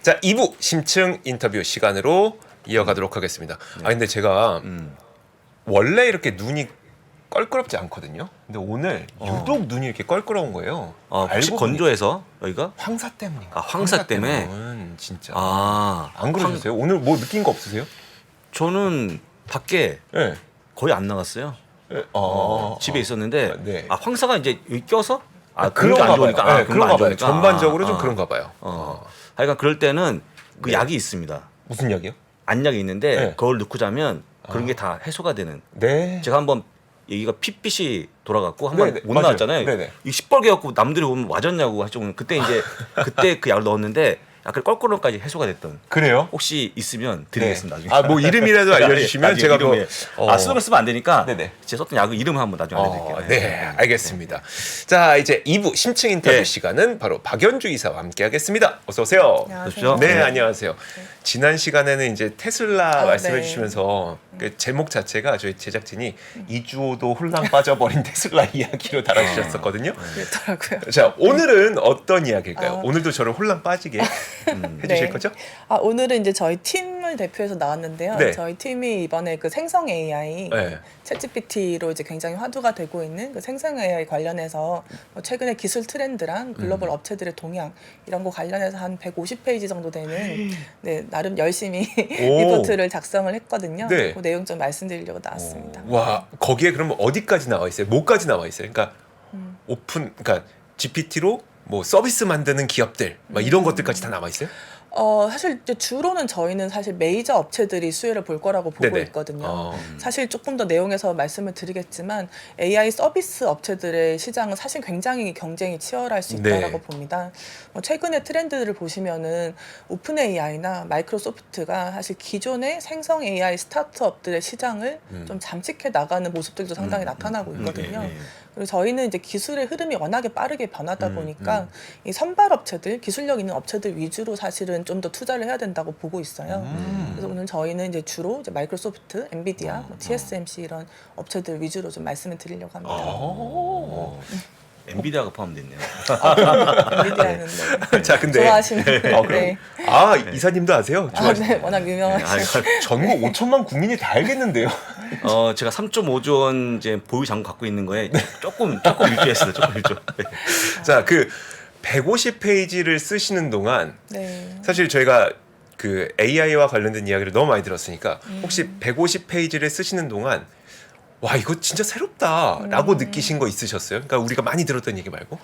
자, 2부 심층 인터뷰 시간으로 이어가도록 하겠습니다. 아 근데 제가 원래 이렇게 눈이 껄끄럽지 않거든요. 근데 오늘 유독 눈이 이렇게 껄끄러운 거예요. 혹시 알고 건조해서 여기가? 황사 때문에. 황사 때문에? 진짜. 아, 안 그러셨어요? 오늘 뭐 느낀 거 없으세요? 저는 밖에 네. 거의 안 나갔어요. 집에 있었는데 네. 황사가 이제 여기 껴서 그런가 안 좋으니까 봐요. 네, 그런 거안 그런가 봐요. 좋으니까 전반적으로 좀 그런가 봐요. 하여간 그럴 때는 그 네. 약이 있습니다. 무슨 약이요? 안약이 있는데 네. 그걸 넣고 자면 그런 게 다 해소가 되는. 네. 제가 한번 여기가 핏빛이 돌아갔고 한번 네네, 못 맞아요. 나왔잖아요. 네네. 이 시뻘게 갖고 남들이 보면 와졌냐고 할 정도로 그때 이제 그때 그 약을 넣었는데 약간 껄끄러움까지 해소가 됐던. 그래요? 혹시 있으면 드리겠습니다. 네. 나중에. 아, 뭐 이름이라도 알려주시면 나중에 제가 뭐 이름에 수록을 쓰면 안 되니까 네네. 제가 썼던 약을 이름을 한번 나중에 알려드릴게요. 네, 알겠습니다. 자, 이제 2부 심층 인터뷰 네. 시간은 바로 박연주 이사와 함께하겠습니다. 어서 오세요. 안녕하세요. 네, 네. 안녕하세요. 지난 시간에는 이제 테슬라 말씀해 네. 주시면서 그 제목 자체가 저희 제작진이 이주호도 홀랑 빠져버린 테슬라 이야기로 달아주셨었거든요. 그렇더라고요. 자, 오늘은 어떤 이야기일까요? 아. 오늘도 저를 홀랑 빠지게 해주실 네. 거죠? 오늘은 이제 저희 팀을 대표해서 나왔는데요. 네. 저희 팀이 이번에 그 생성 AI, 네. 챗GPT로 이제 굉장히 화두가 되고 있는 그 생성 AI 관련해서 뭐 최근에 기술 트렌드랑 글로벌 업체들의 동향 이런 거 관련해서 한 150페이지 정도 되는 네, 나름 열심히 리포트를 작성을 했거든요. 네. 그 내용 좀 말씀드리려고 나왔습니다. 와, 거기에 그러면 어디까지 나와 있어요? 뭐까지 나와 있어요? 그러니까 그러니까 GPT로 뭐 서비스 만드는 기업들 막 이런 것들까지 다 나와 있어요? 사실 이제 주로는 저희는 사실 메이저 업체들이 수혜를 볼 거라고 보고 네네. 있거든요. 사실 조금 더 내용에서 말씀을 드리겠지만 AI 서비스 업체들의 시장은 사실 굉장히 경쟁이 치열할 수 있다라고 네. 봅니다. 최근의 트렌드들을 보시면은 오픈 AI나 마이크로소프트가 사실 기존의 생성 AI 스타트업들의 시장을 좀 잠식해 나가는 모습들도 상당히 나타나고 있거든요. 그리고 저희는 이제 기술의 흐름이 워낙에 빠르게 변하다 보니까 이 선발 업체들, 기술력 있는 업체들 위주로 사실은 좀 더 투자를 해야 된다고 보고 있어요. 그래서 오늘 저희는 이제 주로 이제 마이크로소프트, 엔비디아, 뭐 TSMC 이런 업체들 위주로 좀 말씀을 드리려고 합니다. 엔비디아가 포함됐네요. 엔비디아는 네. 자, 근데 좋아하시는 네. 이사님도 아세요? 네, 워낙 유명하시죠. 전국 5천만 국민이 다 알겠는데요. 제가 3.5조 원 이제 보유 잔고 갖고 있는 거에 조금 일조했어요. 조금 일조. 네. 자, 그 150페이지를 쓰시는 동안 네. 사실 저희가 그 AI와 관련된 이야기를 너무 많이 들었으니까 혹시 150페이지를 쓰시는 동안 와, 이거 진짜 새롭다라고 느끼신 거 있으셨어요? 그러니까 우리가 많이 들었던 얘기 말고?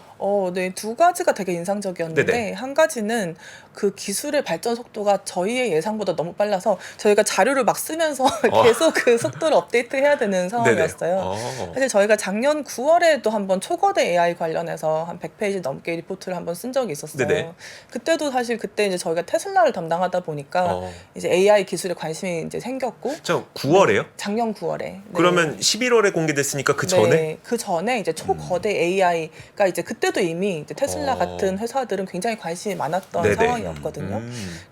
네, 두 가지가 되게 인상적이었는데 네네. 한 가지는 그 기술의 발전 속도가 저희의 예상보다 너무 빨라서 저희가 자료를 막 쓰면서 계속 그 속도를 업데이트해야 되는 상황이었어요. 사실 저희가 작년 9월에도 한번 초거대 AI 관련해서 한 100페이지 넘게 리포트를 한번 쓴 적이 있었어요. 네네. 그때도 사실 그때 이제 저희가 테슬라를 담당하다 보니까 이제 AI 기술에 관심이 이제 생겼고 저 9월에요? 작년 9월에. 네. 그러면 11월에 공개됐으니까 그 전에? 네, 그 전에 이제 초거대 AI가 이제 그때도 이미 이제 테슬라 같은 회사들은 굉장히 관심이 많았던 네네. 상황이었거든요.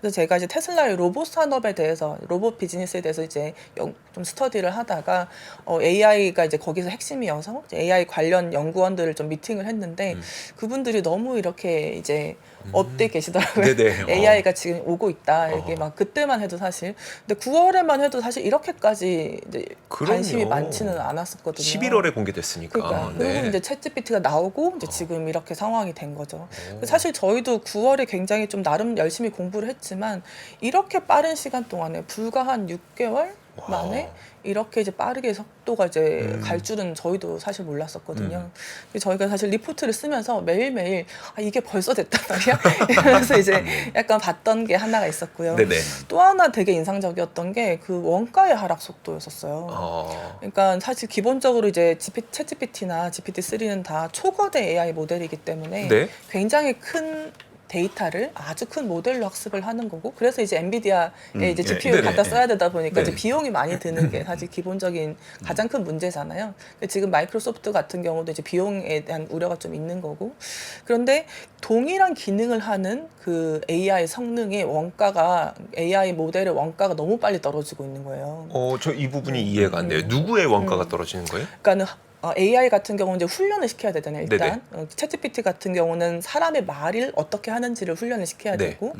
그래서 제가 이제 테슬라의 로봇 산업에 대해서 로봇 비즈니스에 대해서 이제 좀 스터디를 하다가 AI가 이제 거기서 핵심이어서 이제 AI 관련 연구원들을 좀 미팅을 했는데 그분들이 너무 이렇게 이제 업돼 계시더라고요. 네네. AI가 지금 오고 있다. 이렇게 막 그때만 해도 사실 근데 9월에만 해도 사실 이렇게까지 이제 관심이 그럼요. 많지는 않았었거든요. 11월에 공개됐으니까. 그러니까 그리고 이제 챗GPT가 나오고 이제 지금 이렇게 상황이 된 거죠. 사실 저희도 9월에 굉장히 좀 나름 열심히 공부를 했지만 이렇게 빠른 시간 동안에 불과 한 6개월 만에 이렇게 이제 빠르게 속도가 이제 갈 줄은 저희도 사실 몰랐었거든요. 그래서 저희가 사실 리포트를 쓰면서 매일매일 이게 벌써 됐단 말이야? 이러면서 이제 약간 봤던 게 하나가 있었고요. 네네. 또 하나 되게 인상적이었던 게 그 원가의 하락 속도였었어요. 그러니까 사실 기본적으로 이제 챗GPT나 GPT-3는 다 초거대 AI 모델이기 때문에 네. 굉장히 큰 데이터를 아주 큰 모델로 학습을 하는 거고 그래서 이제 엔비디아에 이제 GPU를 네네. 갖다 써야 되다 보니까 네. 이제 비용이 많이 드는 게 사실 기본적인 가장 큰 문제잖아요. 근데 지금 마이크로소프트 같은 경우도 이제 비용에 대한 우려가 좀 있는 거고 그런데 동일한 기능을 하는 그 AI 성능의 원가가 AI 모델의 원가가 너무 빨리 떨어지고 있는 거예요. 저 이 부분이 이해가 안 돼요. 누구의 원가가 떨어지는 거예요? 그러니까는 AI 같은 경우는 이제 훈련을 시켜야 되잖아요. 일단 챗GPT 같은 경우는 사람의 말을 어떻게 하는지를 훈련을 시켜야 네. 되고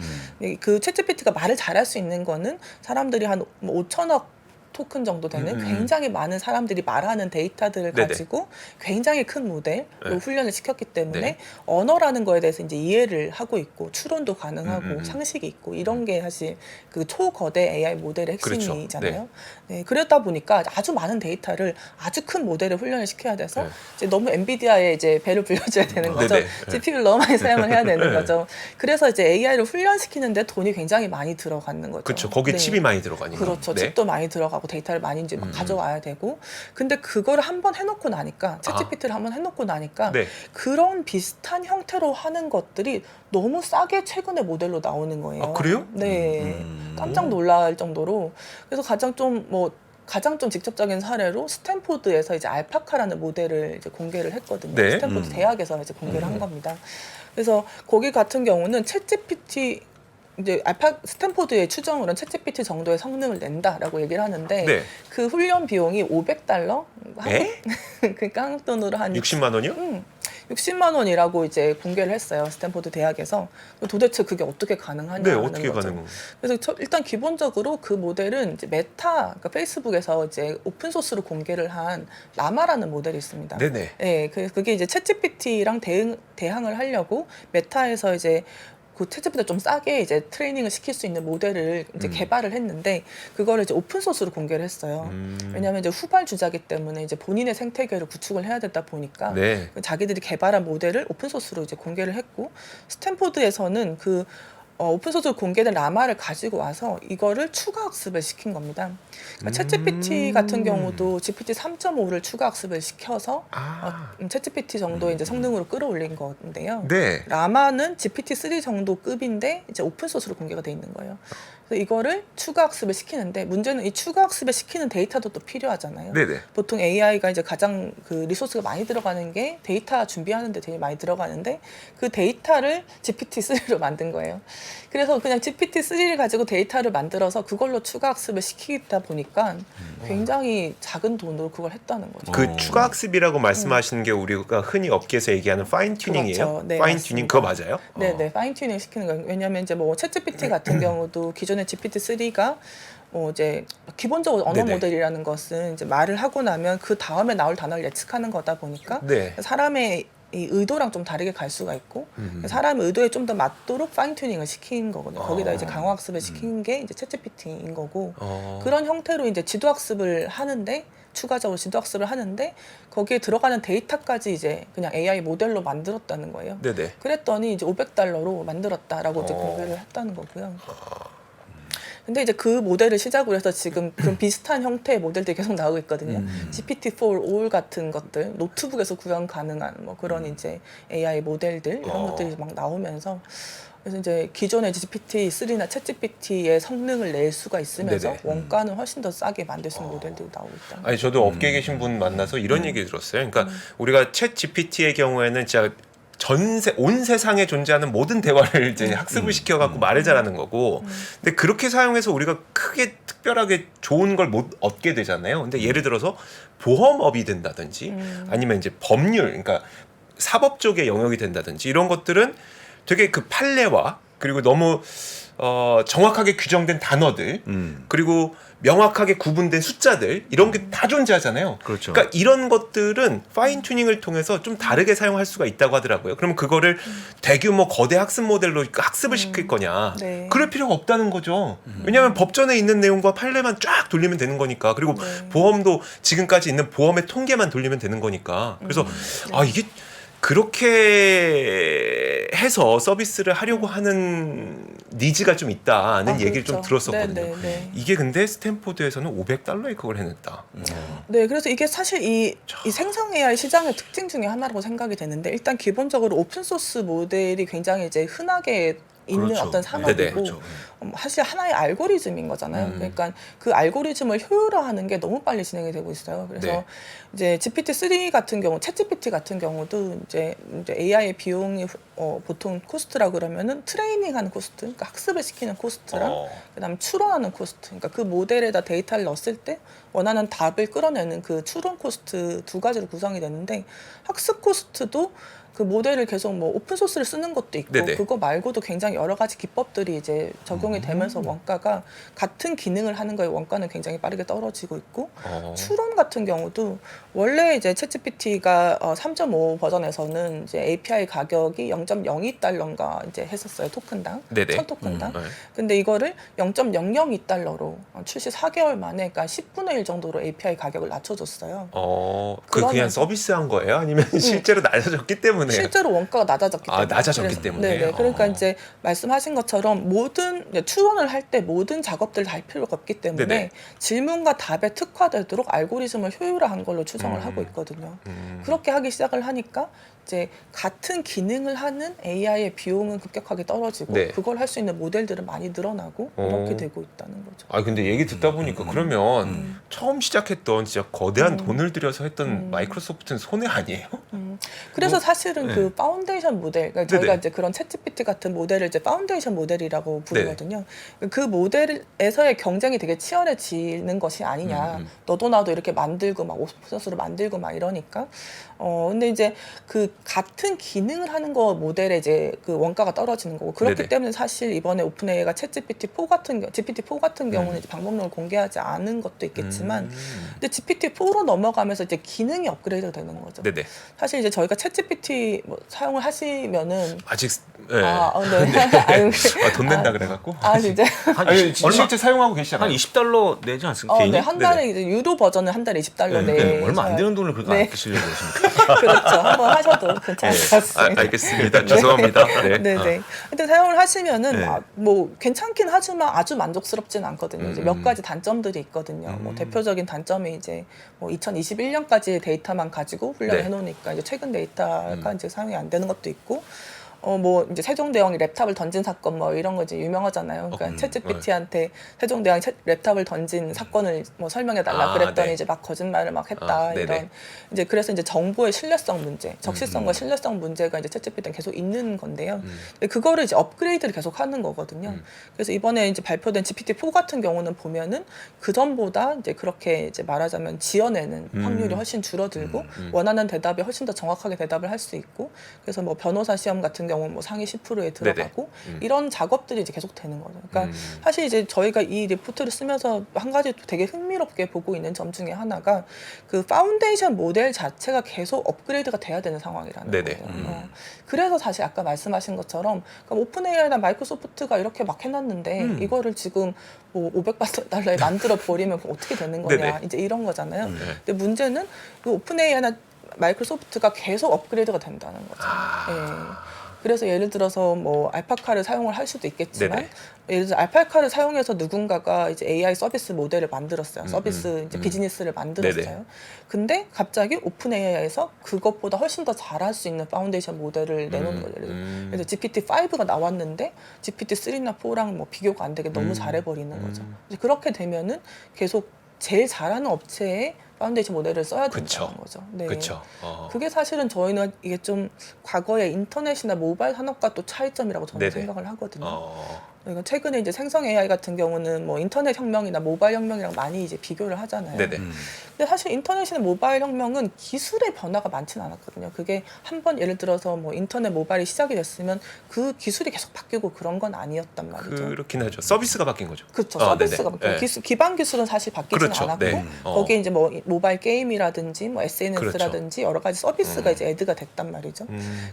그 챗GPT가 말을 잘할 수 있는 거는 사람들이 한 5천억 토큰 정도 되는 굉장히 많은 사람들이 말하는 데이터들을 네네. 가지고 굉장히 큰 모델로 네. 훈련을 시켰기 때문에 네. 언어라는 거에 대해서 이제 이해를 하고 있고 추론도 가능하고 상식이 있고 이런 게 사실 그 초거대 AI 모델의 그렇죠. 핵심이잖아요. 네. 그러다 보니까 아주 많은 데이터를 아주 큰 모델에 훈련을 시켜야 돼서 네. 이제 너무 엔비디아에 이제 배를 불려줘야 되는 거죠. 네네. GPU를 너무 많이 사용을 해야 되는 네. 거죠. 그래서 이제 AI를 훈련시키는데 돈이 굉장히 많이 들어가는 거죠. 그렇죠. 거기 네. 칩이 많이 들어가니까. 그렇죠. 네. 칩도 많이 들어가고 데이터를 많이 이제 가져와야 되고. 근데 그거를 한번 해놓고 나니까 챗GPT를 한번 해놓고 나니까 네. 그런 비슷한 형태로 하는 것들이 너무 싸게 최근에 모델로 나오는 거예요. 아, 그래요? 네. 깜짝 놀랄 정도로. 그래서 가장 좀 직접적인 사례로 스탠포드에서 이제 알파카라는 모델을 이제 공개를 했거든요. 네. 스탠포드 대학에서 이제 공개를 한 겁니다. 그래서 거기 같은 경우는 챗GPT 이제 스탠포드의 추정으로는 챗GPT 정도의 성능을 낸다라고 얘기를 하는데 네. 그 훈련 비용이 $500 에? 그러니까 한국 돈으로 한 60만 원이요? 60만 원이라고 이제 공개를 했어요. 스탠포드 대학에서. 도대체 그게 어떻게 가능하냐는 네, 어떻게 거죠. 가능? 그래서 일단 기본적으로 그 모델은 이제 그러니까 페이스북에서 이제 오픈 소스로 공개를 한 라마라는 모델이 있습니다. 네네. 네, 그게 이제 챗GPT랑 대항을 하려고 메타에서 이제 그 챗GPT 좀 싸게 이제 트레이닝을 시킬 수 있는 모델을 이제 개발을 했는데 그거를 이제 오픈 소스로 공개를 했어요. 왜냐하면 이제 후발 주자기 때문에 이제 본인의 생태계를 구축을 해야 되다 보니까 네. 자기들이 개발한 모델을 오픈 소스로 이제 공개를 했고 스탠포드에서는 그 오픈소스로 공개된 라마를 가지고 와서 이거를 추가 학습을 시킨 겁니다. 그러니까 챗GPT 같은 경우도 GPT 3.5를 추가 학습을 시켜서 챗GPT 정도의 이제 성능으로 끌어올린 건데요. 네. 라마는 GPT 3 정도 급인데 이제 오픈소스로 공개가 돼 있는 거예요. 그래서 이거를 추가 학습을 시키는데 문제는 이 추가 학습을 시키는 데이터도 또 필요하잖아요. 네네. 보통 AI가 이제 가장 그 리소스가 많이 들어가는 게 데이터 준비하는데 되게 많이 들어가는데 그 데이터를 GPT-3로 만든 거예요. 그래서 그냥 GPT-3를 가지고 데이터를 만들어서 그걸로 추가 학습을 시키다 보니까 굉장히 작은 돈으로 그걸 했다는 거죠. 그 추가 학습이라고 말씀하시는 게 우리가 흔히 업계에서 얘기하는 파인 튜닝이에요. 그렇죠. 네, 파인 맞습니다. 튜닝 그거 맞아요? 네, 파인 튜닝 시키는 거예요. 왜냐하면 이제 뭐 챗GPT 같은 경우도 기존의 GPT-3가 이제 기본적으로 언어 네네. 모델이라는 것은 이제 말을 하고 나면 그 다음에 나올 단어를 예측하는 거다 보니까 네. 사람의 이 의도랑 좀 다르게 갈 수가 있고 사람의 의도에 좀 더 맞도록 파인 튜닝을 시킨 거거든요. 거기다 이제 강화 학습을 시킨 게 이제 챗GPT인 거고 그런 형태로 이제 지도 학습을 하는데 추가적으로 지도 학습을 하는데 거기에 들어가는 데이터까지 이제 그냥 AI 모델로 만들었다는 거예요. 네네. 그랬더니 이제 $500로 만들었다라고 이제 공개를 했다는 거고요. 근데 이제 그 모델을 시작으로 해서 지금 그런 비슷한 형태의 모델들이 계속 나오고 있거든요. GPT-4 All 같은 것들, 노트북에서 구현 가능한 뭐 그런 이제 AI 모델들 이런 것들이 막 나오면서 그래서 이제 기존의 GPT-3나 챗GPT의 성능을 낼 수가 있으면서 네네. 원가는 훨씬 더 싸게 만들 수 있는 모델들이 나오고 있다. 아니 저도 업계에 계신 분 만나서 이런 얘기 들었어요. 그러니까 우리가 챗 GPT의 경우에는 진짜 온 세상에 존재하는 모든 대화를 이제 학습을 시켜갖고 말을 잘하는 거고, 근데 그렇게 사용해서 우리가 크게 특별하게 좋은 걸 못 얻게 되잖아요. 근데 예를 들어서 보험업이 된다든지 아니면 이제 법률, 그러니까 사법 쪽의 영역이 된다든지 이런 것들은 되게 그 판례와 그리고 너무 정확하게 규정된 단어들 그리고 명확하게 구분된 숫자들 이런 게 다 존재하잖아요. 그렇죠. 그러니까 이런 것들은 파인 튜닝을 통해서 좀 다르게 사용할 수가 있다고 하더라고요. 그러면 그거를 대규모 거대 학습 모델로 학습을 시킬 거냐? 네. 그럴 필요가 없다는 거죠. 왜냐하면 법전에 있는 내용과 판례만 쫙 돌리면 되는 거니까. 그리고 보험도 지금까지 있는 보험의 통계만 돌리면 되는 거니까. 그래서 이게 그렇게 해서 서비스를 하려고 하는 니즈가 좀 있다는 얘기를 좀 그렇죠. 들었었거든요. 네. 이게 근데 스탠포드에서는 $500에 그걸 해냈다. 네, 그래서 이게 사실 이 생성 AI 시장의 특징 중에 하나라고 생각이 되는데 일단 기본적으로 오픈 소스 모델이 굉장히 이제 흔하게 있는 그렇죠. 어떤 산업이고 네네. 그렇죠. 사실 하나의 알고리즘인 거잖아요. 그러니까 그 알고리즘을 효율화하는 게 너무 빨리 진행이 되고 있어요. 그래서 네. 이제 GPT-3 같은 경우, 챗GPT 같은 경우도 이제 AI의 비용이 보통 코스트라 그러면은 트레이닝하는 코스트, 그러니까 학습을 시키는 코스트랑 그다음에 추론하는 코스트, 그러니까 그 모델에다 데이터를 넣었을 때 원하는 답을 끌어낼 이번에는 그 추론 코스트 두 가지로 구성이 되는데 학습 코스트도 그 모델을 계속 뭐 오픈 소스를 쓰는 것도 있고 네네. 그거 말고도 굉장히 여러 가지 기법들이 이제 적용이 되면서 원가가 같은 기능을 하는 거에 원가는 굉장히 빠르게 떨어지고 있고 추론 같은 경우도 원래 이제 챗GPT가 3.5 버전에서는 이제 API 가격이 0.02달러인가 이제 했었어요. 토큰당. 네네. 1000토큰당. 네. 근데 이거를 0.002달러로 출시 4개월 만에 그러니까 10분의 1 정도로 API 가격을 낮춰줬어요. 그냥 그러면서- 서비스한 거예요? 아니면 실제로 낮아졌기 때문에? 실제로 원가가 낮아졌기 때문에. 낮아졌기 그래서- 때문에. 네네. 그러니까 이제 말씀하신 것처럼 모든 추론을 할 때 모든 작업들을 다 할 필요가 없기 때문에 네네. 질문과 답에 특화되도록 알고리즘을 효율화한 걸로 추정을 하고 있거든요. 그렇게 하기 시작을 하니까 이제 같은 기능을 하는 AI의 비용은 급격하게 떨어지고 네. 그걸 할 수 있는 모델들은 많이 늘어나고 이렇게 되고 있다는 거죠. 근데 얘기 듣다 보니까 그러면 처음 시작했던 진짜 거대한 돈을 들여서 했던 마이크로소프트는 손해 아니에요? 그래서 사실은 네. 그 파운데이션 모델, 그러니까 저희가 네네. 이제 그런 챗GPT 같은 모델을 이제 파운데이션 모델이라고 부르거든요. 그 모델에서의 경쟁이 되게 치열해지는 것이 아니냐. 너도 나도 이렇게 만들고 막 오픈소스로 만들고 막 이러니까. 근데 이제 그 같은 기능을 하는 거 모델에 이제 그 원가가 떨어지는 거고 그렇기 네네. 때문에 사실 이번에 오픈AI가 챗GPT4 같은 GPT4 같은 경우는 이제 방법론을 공개하지 않은 것도 있겠지만 근데 GPT4로 넘어가면서 이제 기능이 업그레이드가 되는 거죠. 네네. 사실 이제 저희가 챗GPT 뭐 사용을 하시면은 아직 네. 네. 아유, 돈 낸다 그래갖고. 진짜. 아니, 실제 사용하고 계시잖아요. 한 20달러 내지 않습니까? 네, 개인이? 한 달에 이제 유료 버전은 한 달에 20달러 네, 내. 얼마 안 되는 돈을 그렇게 네. 안 쓰시려고 그러십니까? 그렇죠. 한번 하셔도 괜찮을 것 같습니다. 알겠습니다. 죄송합니다. 네. 네네. 근데 사용을 하시면은 네. 뭐 괜찮긴 하지만 아주 만족스럽진 않거든요. 이제 몇 가지 단점들이 있거든요. 뭐 대표적인 단점이 이제 뭐 2021년까지의 데이터만 가지고 훈련을 네. 해놓으니까 이제 최근 데이터가 이제 사용이 안 되는 것도 있고. 뭐 이제 세종대왕이 랩탑을 던진 사건 뭐 이런 거 이제 유명하잖아요. 그러니까 챗GPT한테 세종대왕이 랩탑을 던진 사건을 뭐 설명해달라 그랬더니 네. 이제 막 거짓말을 막 했다 네네. 이런 이제 그래서 이제 정보의 신뢰성 문제, 적시성과 신뢰성 문제가 이제 챗GPT는 계속 있는 건데요. 근데 그거를 이제 업그레이드를 계속 하는 거거든요. 그래서 이번에 이제 발표된 GPT-4 같은 경우는 보면은 그 전보다 이제 그렇게 이제 말하자면 지어내는 확률이 훨씬 줄어들고 원하는 대답에 훨씬 더 정확하게 대답을 할 수 있고 그래서 뭐 변호사 시험 같은 경우 뭐 상위 10%에 들어가고 이런 작업들이 이제 계속 되는 거죠. 그러니까 사실 이제 저희가 이 리포트를 쓰면서 한 가지 되게 흥미롭게 보고 있는 점 중에 하나가 그 파운데이션 모델 자체가 계속 업그레이드가 돼야 되는 상황이라는 네네. 거예요. 그래서 사실 아까 말씀하신 것처럼 그러니까 오픈AI나 마이크로소프트가 이렇게 막 해놨는데 이거를 지금 뭐 500달러에 만들어 버리면 어떻게 되는 거냐 네네. 이제 이런 거잖아요. 근데 문제는 그 오픈AI나 마이크로소프트가 계속 업그레이드가 된다는 거죠. 예. 그래서 예를 들어서 뭐 알파카를 사용을 할 수도 있겠지만 네네. 예를 들어 알파카를 사용해서 누군가가 이제 AI 서비스 모델을 만들었어요. 서비스 이제 비즈니스를 만들었어요. 네네. 근데 갑자기 오픈 AI에서 그것보다 훨씬 더 잘할 수 있는 파운데이션 모델을 내놓는 거예요. 그래서 GPT-5가 나왔는데 GPT-3나 4랑 뭐 비교가 안 되게 너무 잘해버리는 거죠. 이제 그렇게 되면은 계속 제일 잘하는 업체에 파운데이션 모델을 써야 된다는 그쵸. 거죠. 네. 그렇죠. 그게 사실은 저희는 이게 좀 과거의 인터넷이나 모바일 산업과 또 차이점이라고 저는 네네. 생각을 하거든요. 어, 최근에 이제 생성 AI 같은 경우는 뭐 인터넷 혁명이나 모바일 혁명이랑 많이 이제 비교를 하잖아요. 네네. 근데 사실 인터넷이나 모바일 혁명은 기술의 변화가 많지는 않았거든요. 그게 한번 예를 들어서 뭐 인터넷 모바일이 시작이 됐으면 그 기술이 계속 바뀌고 그런 건 아니었단 말이죠. 그렇긴 하죠. 서비스가 바뀐 거죠. 그렇죠. 아, 서비스가 네네. 바뀌고 네. 기반 기술은 사실 바뀌지는 그렇죠. 않았고 네. 거기에 이제 뭐 모바일 게임이라든지 뭐 SNS라든지 여러 가지 서비스가 이제 애드가 됐단 말이죠.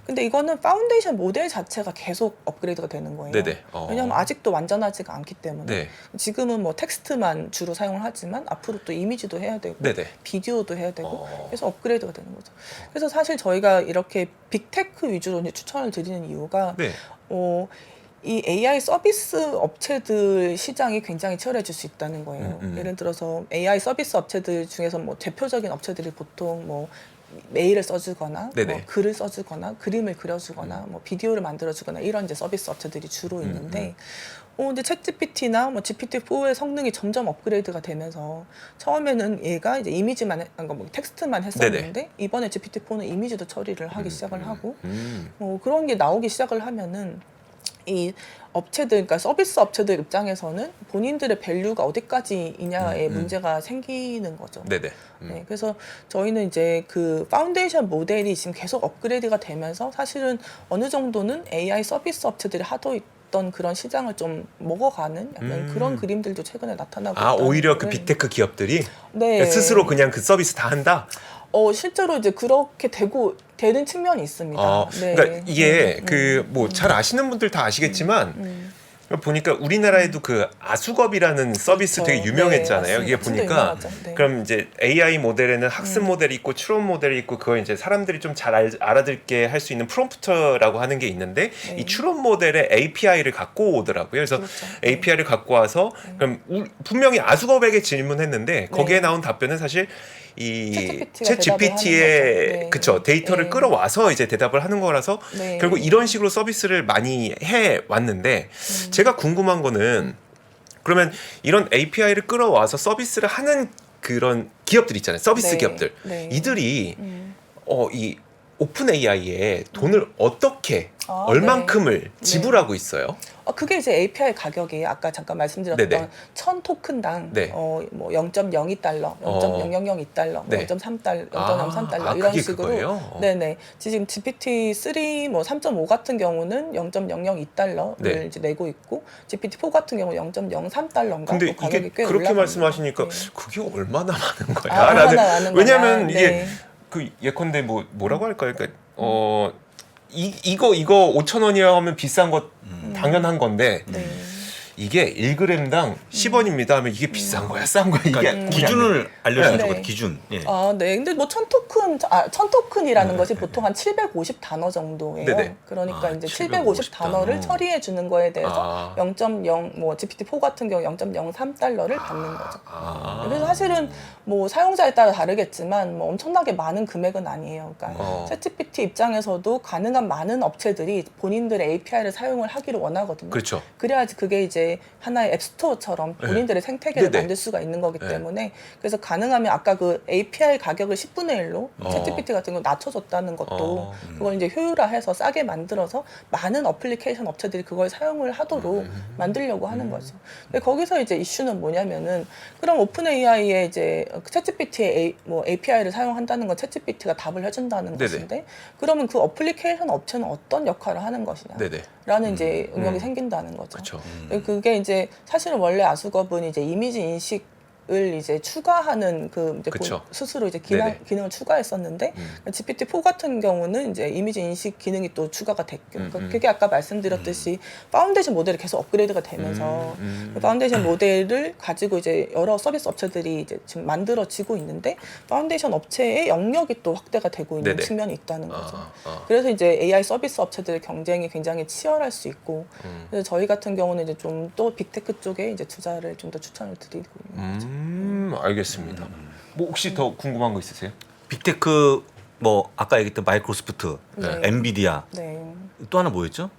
근데 이거는 파운데이션 모델 자체가 계속 업그레이드가 되는 거예요. 네네. 왜냐하면 아직도 완전하지가 않기 때문에 네. 지금은 뭐 텍스트만 주로 사용을 하지만 앞으로 또 이미지도 해야 되고 네네. 비디오도 해야 되고 그래서 업그레이드가 되는 거죠. 그래서 사실 저희가 이렇게 빅테크 위주로 이제 추천을 드리는 이유가 네. 이 AI 서비스 업체들 시장이 굉장히 치열해질 수 있다는 거예요. 예를 들어서 AI 서비스 업체들 중에서 뭐 대표적인 업체들이 보통 뭐 메일을 써주거나 네네. 뭐 글을 써주거나 그림을 그려주거나 뭐 비디오를 만들어주거나 이런 이제 서비스 업체들이 주로 있는데 이제 챗GPT나 뭐 GPT-4의 성능이 점점 업그레이드가 되면서 처음에는 얘가 이제 이미지만 그러니까 뭐 텍스트만 했었는데 이번에 GPT-4는 이미지도 처리를 하기 시작을 하고 그런 게 나오기 시작을 하면은 이 업체들, 그러니까 서비스 업체들 입장에서는 본인들의 밸류가 어디까지이냐의 문제가 생기는 거죠. 네네. 네, 그래서 저희는 이제 그 파운데이션 모델이 지금 계속 업그레이드가 되면서 사실은 어느 정도는 AI 서비스 업체들이 하도 있던 그런 시장을 좀 먹어가는 약간 그런 그림들도 최근에 나타나고 아 있다는 오히려 그 거를. 빅테크 기업들이 네. 스스로 그냥 그 서비스 다 한다. 실제로 이제 그렇게 되는 측면이 있습니다. 네. 그러니까 이게 그 뭐 잘 아시는 분들 다 아시겠지만 보니까 우리나라에도 그 아수겁이라는 서비스 그렇죠. 되게 유명했잖아요. 네, 이게 맞습니다. 보니까 진짜 유명하죠. 네. 그럼 이제 AI 모델에는 학습 모델이 있고 추론 모델이 있고 그거 이제 사람들이 좀 잘 알아듣게 할 수 있는 프롬프터라고 하는 게 있는데 네. 이 추론 모델의 API를 갖고 오더라고요. 그래서 그렇죠. API를 갖고 와서 그럼 분명히 아수겁에게 질문했는데 거기에 네. 나온 답변은 사실 이 챗 챗 GPT가 대답을 GPT의 하는 거죠. 네. 그쵸 데이터를 네. 끌어와서 이제 대답을 하는 거라서 네. 결국 이런 식으로 서비스를 많이 해 왔는데 제가 궁금한 거는 그러면 이런 API를 끌어와서 서비스를 하는 그런 기업들 있잖아요. 서비스 네. 기업들 네. 이들이 이 오픈 AI에 돈을 어떻게 아, 얼만큼을 네. 지불하고 있어요? 그게 이제 API 가격이 아까 잠깐 말씀드렸던 네네. 1000토큰당 네. 뭐 0.02달러, 0.0002달러, 네. 0.3달러, 아, 0.03달러 이런 그게 식으로. 그거예요? 네네. 지금 GPT-3 뭐 3.5 같은 경우는 0.002달러를 네. 이제 내고 있고 GPT-4 같은 경우 0.03달러인가 근데 뭐 가격이 이게 꽤 그렇게 올라갑니다. 말씀하시니까 네. 그게 얼마나 많은 거야? 아, 얼마나 많은 왜냐하면 거냐? 이게 네. 그 예컨대 뭐라고 할까요? 그러니까 이거 5,000원이라고 하면 비싼 거 당연한 건데 네. 이게 1g당 10원입니다 하면 이게 비싼 거야, 싼 거야 이게 그러니까 기준을 알려주면 네. 좋거든. 기준. 예. 네. 근데 뭐 1000토큰이라는 것이 보통 한 750단어 정도예요. 네네. 그러니까 아, 이제 750 750단어를 처리해 주는 거에 대해서 아. 0.0 뭐 GPT-4 같은 경우 0.03달러를 받는 거죠. 아. 그래서 사실은 뭐 사용자에 따라 다르겠지만 뭐 엄청나게 많은 금액은 아니에요. 그러니까 챗GPT 입장에서도 가능한 많은 업체들이 본인들의 API를 사용을 하기를 원하거든요. 그렇죠. 그래야지 그게 이제 하나의 앱스토어처럼 본인들의 생태계를 네네. 만들 수가 있는 거기 네. 때문에 그래서 가능하면 아까 그 API 가격을 10분의 1로 어. 챗GPT 같은 거 낮춰줬다는 것도 어. 그걸 이제 효율화해서 싸게 만들어서 많은 어플리케이션 업체들이 그걸 사용을 하도록 만들려고 하는 거죠. 근데 거기서 이제 이슈는 뭐냐면은 그럼 오픈 AI에 이제 챗GPT의 뭐 API를 사용한다는 건 챗GPT가 답을 해준다는 네네. 것인데 그러면 그 어플리케이션 업체는 어떤 역할을 하는 것이냐? 네네. 라는 이제 응역이 생긴다는 거죠. 그렇죠. 그게 이제 사실은 원래 아수겁은 이제 이미지 인식을 이제 추가하는 그 이제 그쵸. 스스로 이제 네네. 기능을 추가했었는데 GPT-4 같은 경우는 이제 이미지 인식 기능이 또 추가가 됐고 그게 아까 말씀드렸듯이 파운데이션 모델이 계속 업그레이드가 되면서 그 파운데이션 모델을 가지고 이제 여러 서비스 업체들이 이제 지금 만들어지고 있는데 파운데이션 업체의 영역이 또 확대가 되고 있는 네네. 측면이 있다는 거죠. 아. 그래서 이제 AI 서비스 업체들의 경쟁이 굉장히 치열할 수 있고 그래서 저희 같은 경우는 이제 좀 또 빅테크 쪽에 이제 투자를 좀 더 추천을 드리고 있는 거죠. 알겠습니다. 뭐 혹시 더 궁금한 거 있으세요? 빅테크 뭐 아까 얘기했던 마이크로소프트, 네. 엔비디아 네. 또 하나 뭐였죠?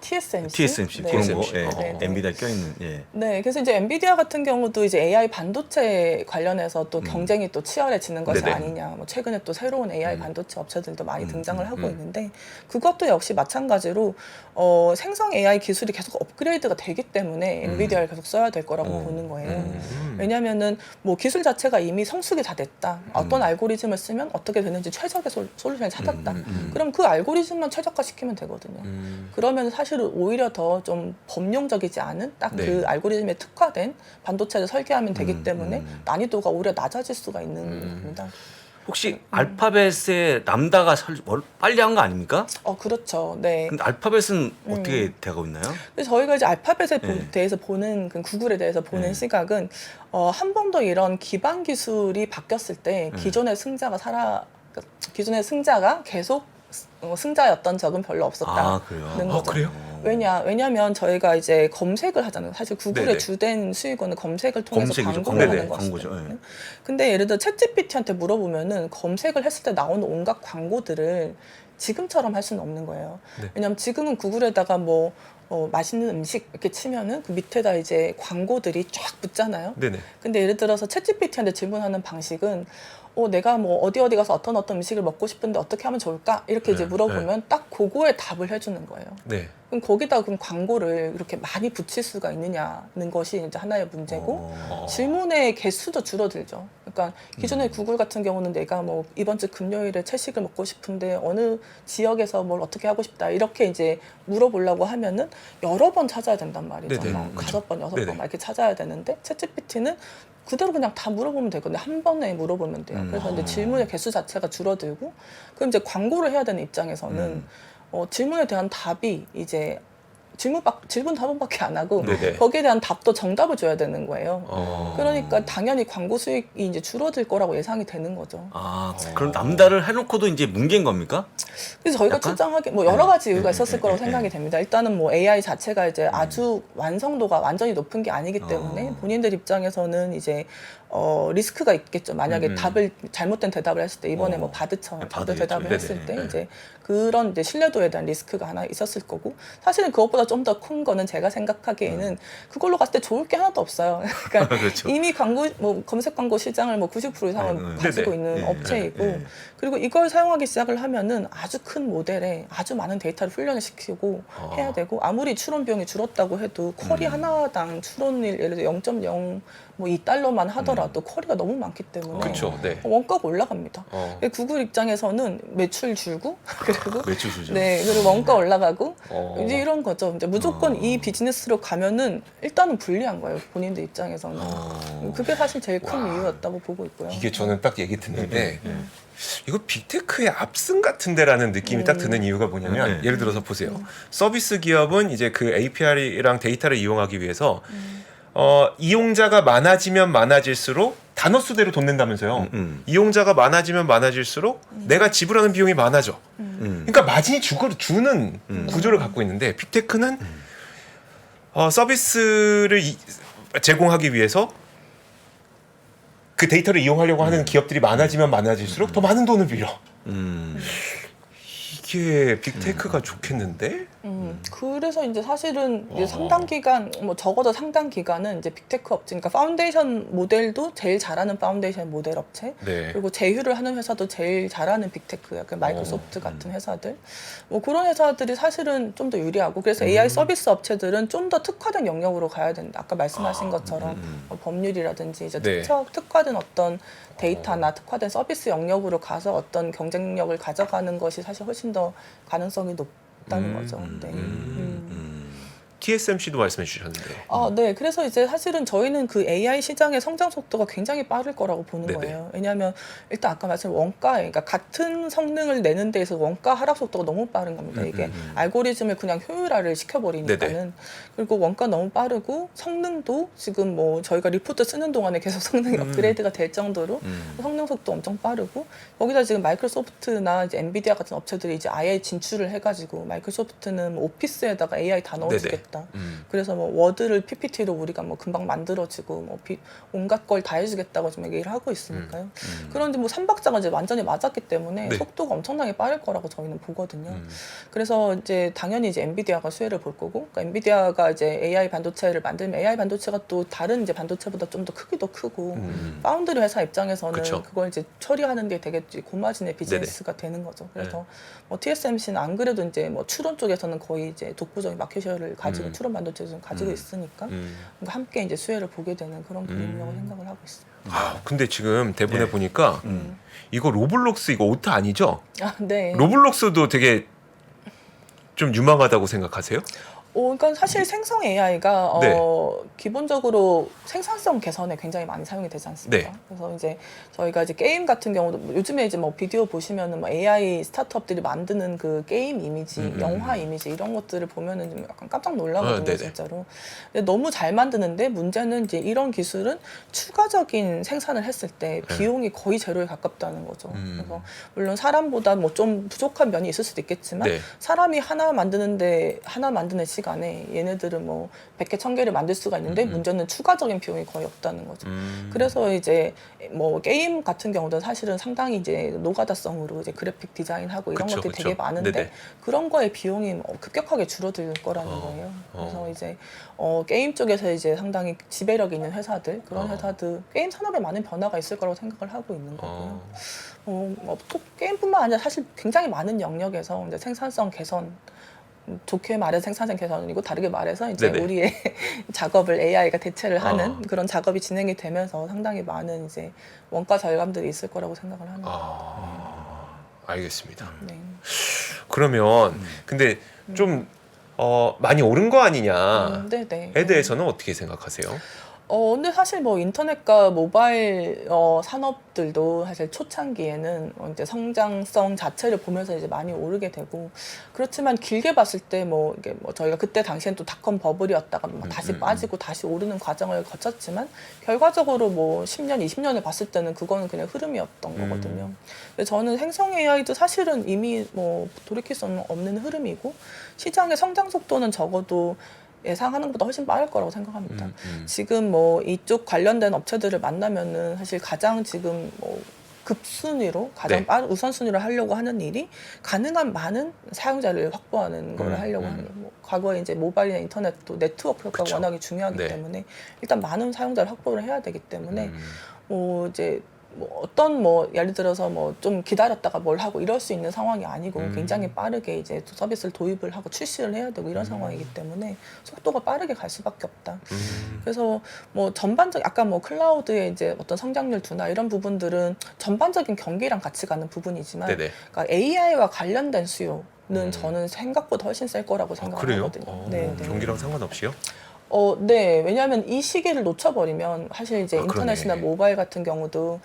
TSMC. TSMC 네. 그런 거. TSMC. 예. 네, 네. 엔비디아 껴있는. 예. 네, 그래서 이제 엔비디아 같은 경우도 이제 AI 반도체 관련해서 또 경쟁이 또 치열해지는 것이 네네. 아니냐. 뭐 최근에 또 새로운 AI 반도체 업체들도 많이 등장을 하고 있는데 그것도 역시 마찬가지로 생성 AI 기술이 계속 업그레이드가 되기 때문에 엔비디아를 계속 써야 될 거라고 보는 거예요. 왜냐면은 뭐 기술 자체가 이미 성숙이 다 됐다. 어떤 알고리즘을 쓰면 어떻게 되는지 최적의 솔루션을 찾았다. 그럼 그 알고리즘만 최적화시키면 되거든요. 그러면 사실은 오히려 더 좀 범용적이지 않은 딱 그 네. 알고리즘에 특화된 반도체를 설계하면 되기 때문에 난이도가 오히려 낮아질 수가 있는 겁니다. 혹시 알파벳의 람다가 빨리 한 거 아닙니까? 그렇죠. 네. 근데 알파벳은 어떻게 되고 있나요? 그래서 저희가 이제 알파벳에 네. 대해서 보는 그 구글에 대해서 보는 시각은 한 번도 이런 기반 기술이 바뀌었을 때 기존의 승자가 계속 승자였던 적은 별로 없었다는 아, 그래요? 거죠. 그래요? 왜냐면 저희가 이제 검색을 하잖아요. 사실 구글의 네네. 주된 수익원은 검색을 통해서 검색이죠. 광고를 네네. 하는 것이죠. 광고죠. 예. 근데 예를 들어 챗GPT한테 물어보면은 검색을 했을 때 나오는 온갖 광고들을 지금처럼 할 수는 없는 거예요. 네. 왜냐면 지금은 구글에다가 뭐 맛있는 음식 이렇게 치면은 그 밑에다 이제 광고들이 쫙 붙잖아요. 네네. 근데 예를 들어서 챗GPT한테 질문하는 방식은 내가 뭐 어디 가서 어떤 음식을 먹고 싶은데 어떻게 하면 좋을까? 이렇게 이제 네, 물어보면 딱 그거에 답을 해주는 거예요. 네. 그럼 거기다 그럼 광고를 이렇게 많이 붙일 수가 있느냐는 것이 이제 하나의 문제고 질문의 개수도 줄어들죠. 그러니까 기존의 구글 같은 경우는 내가 뭐 이번 주 금요일에 채식을 먹고 싶은데 어느 지역에서 뭘 어떻게 하고 싶다 이렇게 이제 물어보려고 하면은 여러 번 찾아야 된단 말이죠. 네네. 막 5번, 6번 네네. 막 이렇게 찾아야 되는데 챗GPT는 그대로 그냥 다 물어보면 되거든요. 한 번에 물어보면 돼요. 그래서 이제 질문의 개수 자체가 줄어들고 그럼 이제 광고를 해야 되는 입장에서는 질문에 대한 답이 이제 질문 답변밖에 안 하고 네네. 거기에 대한 답도 정답을 줘야 되는 거예요. 어. 그러니까 당연히 광고 수익이 이제 줄어들 거라고 예상이 되는 거죠. 아, 그럼 남다를 해놓고도 이제 뭉갠 겁니까? 그래서 저희가 약간? 추정하기 뭐 여러 가지 이유가 있었을 거라고 생각이 됩니다. 일단은 뭐 AI 자체가 이제 아주 완성도가 완전히 높은 게 아니기 때문에 본인들 입장에서는 이제 리스크가 있겠죠. 만약에 답을 잘못된 대답을 했을 때 이번에 뭐 바드처럼 잘못 대답을 네네. 했을 때 이제 그런 이제 신뢰도에 대한 리스크가 하나 있었을 거고 사실은 그것보다 좀 더 큰 거는 제가 생각하기에는 그걸로 갔을 때 좋을 게 하나도 없어요. 그러니까 그렇죠. 이미 광고 뭐 검색 광고 시장을 뭐 90% 이상은 가지고 네네. 있는 업체이고 그리고 이걸 사용하기 시작을 하면은 아주 큰 모델에 아주 많은 데이터를 훈련을 시키고 해야 되고 아무리 추론 비용이 줄었다고 해도 쿼리 하나당 추론일 예를 들어 0.0 뭐 $2만 하더라도 쿼리가 너무 많기 때문에 그렇죠. 네. 원가가 올라갑니다. 어. 구글 입장에서는 매출 줄고 그리고 매출 수죠. 네 그리고 원가 올라가고 어. 이제 이런 거죠. 이제 무조건 이 비즈니스로 가면은 일단은 불리한 거예요. 본인들 입장에서는 그게 사실 제일 큰 이유였다고 보고 있고요. 이게 저는 딱 얘기 듣는데 이거 빅테크의 압승 같은데라는 느낌이 딱 드는 이유가 뭐냐면 네. 예를 들어서 보세요. 서비스 기업은 이제 그 API랑 데이터를 이용하기 위해서 이용자가 많아지면 많아질수록 단어 수대로 돈 낸다면서요. 이용자가 많아지면 많아질수록 내가 지불하는 비용이 많아져. 그러니까 마진이 주는 구조를 갖고 있는데 빅테크는 서비스를 제공하기 위해서 그 데이터를 이용하려고 하는 기업들이 많아지면 많아질수록 더 많은 돈을 빌려. 이게 빅테크가 좋겠는데? 그래서 이제 사실은 이제 상당 기간, 뭐 적어도 상당 기간은 이제 빅테크 업체, 그러니까 파운데이션 모델도 제일 잘하는 파운데이션 모델 업체, 네. 그리고 제휴를 하는 회사도 제일 잘하는 빅테크, 약간 마이크로소프트 같은 회사들, 뭐 그런 회사들이 사실은 좀 더 유리하고, 그래서 AI 서비스 업체들은 좀 더 특화된 영역으로 가야 된다. 아까 말씀하신 것처럼 뭐 법률이라든지 이제 네. 특화된 어떤 데이터나 특화된 서비스 영역으로 가서 어떤 경쟁력을 가져가는 것이 사실 훨씬 더 가능성이 높다는 거죠. 네. TSMC도 말씀해 주셨는데. 네. 그래서 이제 사실은 저희는 그 AI 시장의 성장 속도가 굉장히 빠를 거라고 보는 네네. 거예요. 왜냐하면 일단 아까 말씀 원가, 그러니까 같은 성능을 내는 데에서 원가 하락 속도가 너무 빠른 겁니다. 이게 알고리즘을 그냥 효율화를 시켜버리니까는. 네네. 그리고 원가 너무 빠르고 성능도 지금 뭐 저희가 리포트 쓰는 동안에 계속 성능이 업그레이드가 될 정도로 성능 속도 엄청 빠르고 거기다 지금 마이크로소프트나 이제 엔비디아 같은 업체들이 이제 아예 진출을 해가지고 마이크로소프트는 뭐 오피스에다가 AI 다 넣어주겠다. 그래서 뭐 워드를 PPT로 우리가 뭐 금방 만들어지고 뭐 온갖 걸 다 해주겠다고 좀 얘기를 하고 있으니까요. 그런데 뭐 삼박자가 이제 완전히 맞았기 때문에 네. 속도가 엄청나게 빠를 거라고 저희는 보거든요. 그래서 이제 당연히 이제 엔비디아가 수혜를 볼 거고, 그러니까 엔비디아가 이제 AI 반도체를 만들면 AI 반도체가 또 다른 이제 반도체보다 좀 더 크기도 크고, 파운드리 회사 입장에서는 그쵸. 그걸 이제 처리하는 게 되게 고마진의 비즈니스가 되는 거죠. 그래서 뭐 TSMC는 안 그래도 이제 뭐 추론 쪽에서는 거의 이제 독보적인 마켓쉐어를 가지고 추론 반도체를 좀 가지고 있으니까 그러니까 함께 이제 수혜를 보게 되는 그런 그림이라고 생각을 하고 있습니다. 근데 지금 대본에 보니까 이거 로블록스 이거 오타 아니죠? 네. 로블록스도 되게 좀 유망하다고 생각하세요? 그러니까 사실 생성 AI가 네. 기본적으로 생산성 개선에 굉장히 많이 사용이 되지 않습니까? 네. 그래서 이제 저희가 이제 게임 같은 경우도 뭐 요즘에 이제 뭐 비디오 보시면은 뭐 AI 스타트업들이 만드는 그 게임 이미지, 영화 이미지 이런 것들을 보면은 좀 약간 깜짝 놀라거든요, 네네. 진짜로. 근데 너무 잘 만드는데 문제는 이제 이런 기술은 추가적인 생산을 했을 때 비용이 거의 제로에 가깝다는 거죠. 그래서 물론 사람보다 뭐 좀 부족한 면이 있을 수도 있겠지만 네. 사람이 하나 만드는 시간은 시간에 얘네들은 뭐 100개, 1000개를 만들 수가 있는데 문제는 추가적인 비용이 거의 없다는 거죠. 그래서 이제 뭐 게임 같은 경우도 사실은 상당히 이제 노가다성으로 이제 그래픽 디자인하고 이런 그쵸, 것들이 그쵸. 되게 많은데 네네. 그런 거에 비용이 급격하게 줄어들 거라는 거예요. 그래서 이제 게임 쪽에서 이제 상당히 지배력 있는 회사들 그런 회사들 게임 산업에 많은 변화가 있을 거라고 생각을 하고 있는 거고요. 또 게임뿐만 아니라 사실 굉장히 많은 영역에서 이제 생산성 개선, 좋게 말해서 생산성 개선이고 다르게 말해서 이제 네네. 우리의 작업을 AI가 대체를 하는 그런 작업이 진행이 되면서 상당히 많은 이제 원가 절감들이 있을 거라고 생각을 하는 거예요. 알겠습니다. 네. 그러면 근데 좀 많이 오른 거 아니냐에 네네. 대해서는 어떻게 생각하세요? 근데 사실 뭐 인터넷과 모바일 산업들도 사실 초창기에는 이제 성장성 자체를 보면서 이제 많이 오르게 되고 그렇지만 길게 봤을 때 뭐 이게 뭐 저희가 그때 당시엔 또 닷컴 버블이었다가 막 다시 빠지고 다시 오르는 과정을 거쳤지만 결과적으로 뭐 10년, 20년을 봤을 때는 그거는 그냥 흐름이었던 거거든요. 근데 저는 생성 AI도 사실은 이미 뭐 돌이킬 수 없는 흐름이고 시장의 성장 속도는 적어도 예상하는 것보다 훨씬 빠를 거라고 생각합니다. 지금 뭐 이쪽 관련된 업체들을 만나면은 사실 가장 지금 뭐 급순위로 가장 네. 빠른 우선순위로 하려고 하는 일이 가능한 많은 사용자를 확보하는 거를 하려고 하는 거예요. 뭐 과거에 이제 모바일이나 인터넷도 네트워크 효과가 그쵸. 워낙에 중요하기 네. 때문에 일단 많은 사용자를 확보를 해야 되기 때문에 뭐 이제 뭐 어떤 뭐 예를 들어서 뭐 좀 기다렸다가 뭘 하고 이럴 수 있는 상황이 아니고 굉장히 빠르게 이제 또 서비스를 도입을 하고 출시를 해야 되고 이런 상황이기 때문에 속도가 빠르게 갈 수밖에 없다. 그래서 뭐 전반적 아까 뭐 클라우드의 이제 어떤 성장률 둔화 이런 부분들은 전반적인 경기랑 같이 가는 부분이지만 네네. 그러니까 AI와 관련된 수요는 저는 생각보다 훨씬 셀 거라고 그래요? 생각하거든요. 네, 네. 경기랑 상관없이요? 네. 왜냐하면 이 시기를 놓쳐버리면 사실 이제 인터넷이나 그러네. 모바일 같은 경우도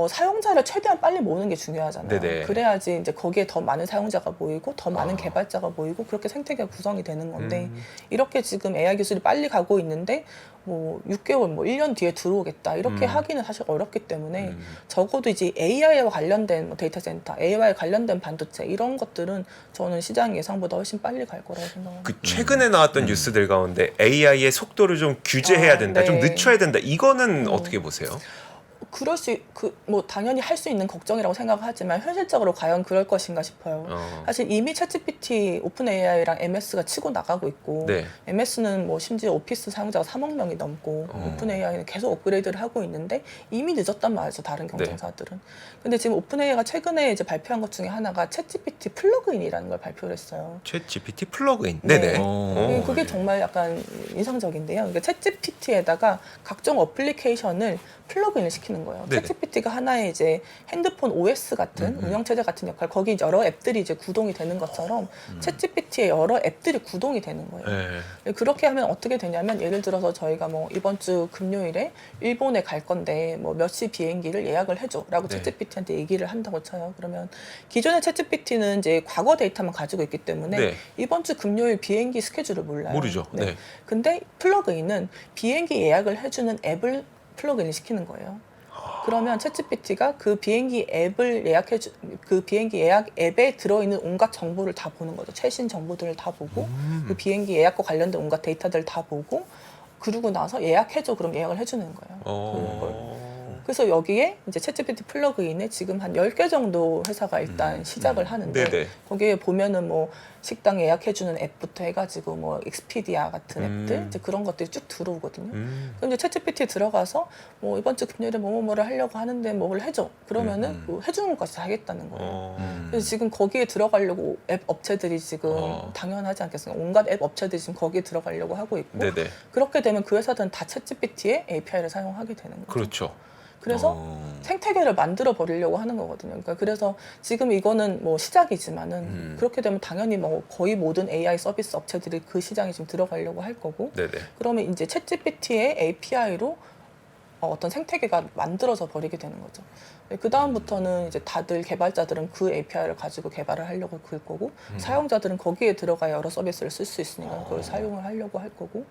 사용자를 최대한 빨리 모으는 게 중요하잖아요. 네네. 그래야지 이제 거기에 더 많은 사용자가 모이고 더 많은 개발자가 모이고 그렇게 생태계가 구성이 되는 건데 이렇게 지금 AI 기술이 빨리 가고 있는데 뭐 6개월, 뭐 1년 뒤에 들어오겠다 이렇게 하기는 사실 어렵기 때문에 적어도 이제 AI와 관련된 뭐 데이터 센터, AI와 관련된 반도체 이런 것들은 저는 시장 예상보다 훨씬 빨리 갈 거라고 생각합니다. 그 최근에 나왔던 뉴스들 가운데 AI의 속도를 좀 규제해야 된다, 네. 좀 늦춰야 된다. 이거는 어떻게 보세요? 뭐 당연히 할 수 있는 걱정이라고 생각하지만 현실적으로 과연 그럴 것인가 싶어요. 사실 이미 챗GPT 오픈 AI랑 MS가 치고 나가고 있고 네. MS는 뭐 심지어 오피스 사용자가 3억 명이 넘고 오픈 AI는 계속 업그레이드를 하고 있는데 이미 늦었단 말이죠. 다른 경쟁사들은. 근데 지금 오픈 AI가 최근에 이제 발표한 것 중에 하나가 챗GPT 플러그인이라는 걸 발표를 했어요. 챗 GPT 플러그인. 네. 네네. 그게 정말 약간 인상적인데요. 그러니까 챗GPT에다가 각종 어플리케이션을 플러그인을 시키는 거예요. 네네. 챗GPT가 하나의 이제 핸드폰 OS 같은 운영체제 같은 역할, 거기 여러 앱들이 이제 구동이 되는 것처럼 챗GPT의 여러 앱들이 구동이 되는 거예요. 네. 그렇게 하면 어떻게 되냐면 예를 들어서 저희가 뭐 이번 주 금요일에 일본에 갈 건데 뭐 몇 시 비행기를 예약을 해줘라고 네. 챗GPT한테 얘기를 한다고 쳐요. 그러면 기존의 챗GPT는 이제 과거 데이터만 가지고 있기 때문에 네. 이번 주 금요일 비행기 스케줄을 몰라요. 모르죠. 네. 근데 플러그인은 비행기 예약을 해주는 앱을 플러그인을 시키는 거예요. 그러면 챗GPT가 그 비행기 앱을 그 비행기 예약 앱에 들어있는 온갖 정보를 다 보는 거죠. 최신 정보들을 다 보고 그 비행기 예약과 관련된 온갖 데이터들을 다 보고 그러고 나서 예약해줘 그럼 예약을 해주는 거예요. 그래서 여기에 이제 챗GPT 플러그인에 지금 한 10개 정도 회사가 일단 시작을 하는데 네네. 거기에 보면은 뭐 식당 예약해주는 앱부터 해가지고 뭐 익스피디아 같은 앱들 이제 그런 것들이 쭉 들어오거든요. 그럼 이제 챗GPT 들어가서 뭐 이번 주 금요일에 뭐를 하려고 하는데 뭘 해줘. 그러면은 뭐 해주는 것까지 다 하겠다는 거예요. 그래서 지금 거기에 들어가려고 앱 업체들이 지금 당연하지 않겠습니까? 온갖 앱 업체들이 지금 거기에 들어가려고 하고 있고 네네. 그렇게 되면 그 회사들은 다 챗GPT의 API를 사용하게 되는 거죠. 그렇죠. 그래서 생태계를 만들어 버리려고 하는 거거든요. 그러니까 그래서 지금 이거는 뭐 시작이지만은 그렇게 되면 당연히 뭐 거의 모든 AI 서비스 업체들이 그 시장에 지금 들어가려고 할 거고 네네. 그러면 이제 챗GPT의 API로 어떤 생태계가 만들어져 버리게 되는 거죠. 그 다음부터는 이제 다들 개발자들은 그 API를 가지고 개발을 하려고 그럴 거고 사용자들은 거기에 들어가 여러 서비스를 쓸 수 있으니까 그걸 사용을 하려고 할 거고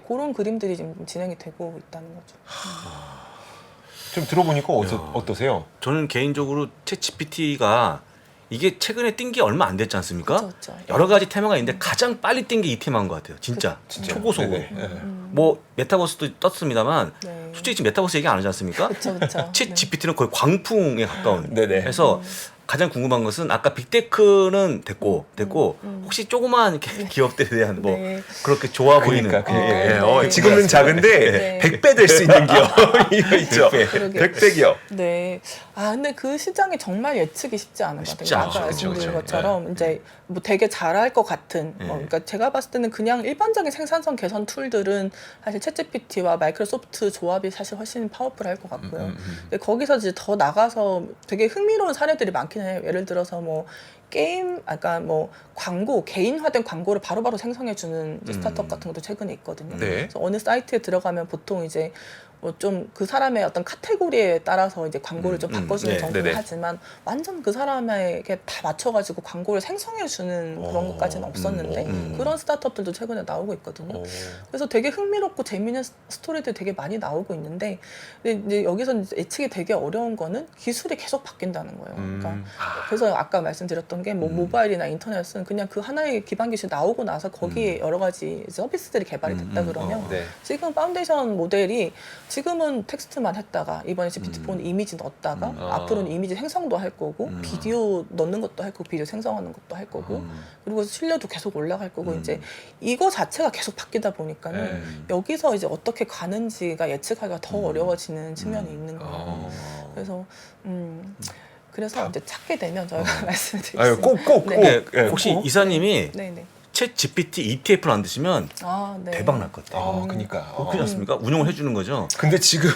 그런 그림들이 지금 진행이 되고 있다는 거죠. 좀 들어보니까 어떠세요? 저는 개인적으로 챗GPT가 이게 최근에 뛴 게 얼마 안 됐지 않습니까? 그렇죠. 여러 가지 테마가 있는데 가장 빨리 뛴 게 이 테마인 것 같아요. 진짜 초고속으로. 네네. 네. 뭐 메타버스도 떴습니다만 네. 솔직히 지금 메타버스 얘기 안 하지 않습니까? 그렇죠. 챗 GPT는 거의 광풍에 가까운. 네네. 그래서 가장 궁금한 것은 아까 빅테크는 됐고 혹시 조그만 이렇게 기업들에 대한 뭐 네. 그렇게 좋아 보이는 그러니까 네. 지금은 작은데 네. 100배 될 수 있는 기업 이거 있죠. 100배 기업. 네. 근데 그 시장이 정말 예측이 쉽지 않은 것 같아요. 쉽지 않죠. 아까 말씀드린 그쵸. 것처럼 이제 뭐 되게 잘할 것 같은. 네. 그러니까 제가 봤을 때는 그냥 일반적인 생산성 개선 툴들은 사실 챗GPT와 마이크로소프트 조합이 사실 훨씬 파워풀할 것 같고요. 근데 거기서 이제 더 나가서 되게 흥미로운 사례들이 많긴 해요. 예를 들어서 뭐 게임, 아까 뭐 광고, 개인화된 광고를 바로바로 생성해주는 이제 스타트업 같은 것도 최근에 있거든요. 네. 그래서 어느 사이트에 들어가면 보통 이제 뭐 좀 그 사람의 어떤 카테고리에 따라서 이제 광고를 좀 바꿔주는 네. 정도는 네네. 하지만 완전 그 사람에게 다 맞춰가지고 광고를 생성해주는 그런 것까지는 없었는데 그런 스타트업들도 최근에 나오고 있거든요. 그래서 되게 흥미롭고 재미있는 스토리들이 되게 많이 나오고 있는데 근데 이제 여기서 이제 예측이 되게 어려운 거는 기술이 계속 바뀐다는 거예요. 그러니까 그래서 아까 말씀드렸던 게 뭐 모바일이나 인터넷은 그냥 그 하나의 기반 기술이 나오고 나서 거기에 여러 가지 서비스들이 개발이 됐다 그러면 네. 지금 파운데이션 모델이 지금은 텍스트만 했다가 이번에 GPT-4는 이미지 넣었다가 앞으로는 이미지 생성도 할 거고 비디오 넣는 것도 할 거고 비디오 생성하는 것도 할 거고 그리고 신뢰도 계속 올라갈 거고 이제 이거 자체가 계속 바뀌다 보니까는 여기서 이제 어떻게 가는지가 예측하기가 더 어려워지는 측면이 있는 거예요. 그래서 그래서 이제 찾게 되면 저희가 말씀드리겠습니다. 아유 꼭. 네. 예, 혹시 꼭. 이사님이 네네. 챗 GPT ETF를 안 드시면 네. 대박 날 것 같아요. 그러니까. 그렇지 않습니까? 운용을 해주는 거죠. 근데 지금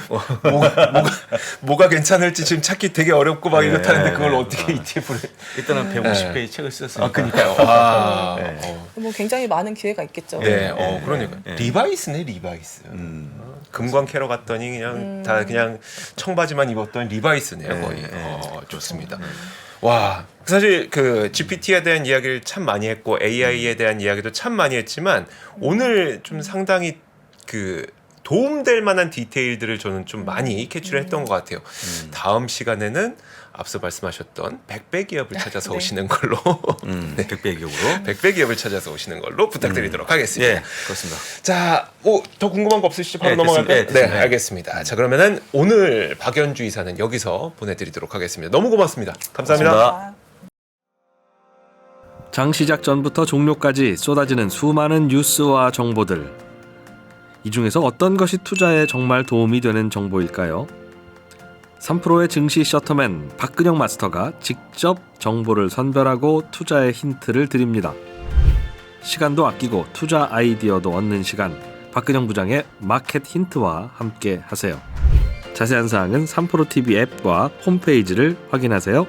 뭐가 괜찮을지 지금 찾기 되게 어렵고 막 이렇다는데 그걸 어떻게 ETF를? 일단은 150페이지 책을 쓰셨으니까. 그러니까요. 네. 뭐 굉장히 많은 기회가 있겠죠. 네, 그러니까 네. 리바이스네 리바이스. 금광 캐러 갔더니 그냥 다 그냥 청바지만 입었던 리바이스네요 거의. 좋습니다. 와, 사실 그 GPT에 대한 이야기를 참 많이 했고 AI에 대한 이야기도 참 많이 했지만 오늘 좀 상당히 그 도움될 만한 디테일들을 저는 좀 많이 캐치를 했던 것 같아요. 다음 시간에는 앞서 말씀하셨던 100배 기업을 찾아서 네. 오시는 걸로 100배 기업으로. 100배 기업을 찾아서 오시는 걸로 부탁드리도록 하겠습니다. 예, 그렇습니다. 자, 더 궁금한 거 없으시죠? 바로 네, 넘어갈까요? 됐습니다. 네, 됐습니다. 알겠습니다. 자, 그러면은 오늘 박연주 이사는 여기서 보내드리도록 하겠습니다. 너무 고맙습니다. 감사합니다. 고맙습니다. 장 시작 전부터 종료까지 쏟아지는 수많은 뉴스와 정보들. 이 중에서 어떤 것이 투자에 정말 도움이 되는 정보일까요? 3프로의 증시 셔터맨 박근영 마스터가 직접 정보를 선별하고 투자의 힌트를 드립니다. 시간도 아끼고 투자 아이디어도 얻는 시간, 박근영 부장의 마켓 힌트와 함께 하세요. 자세한 사항은 3프로 TV 앱과 홈페이지를 확인하세요.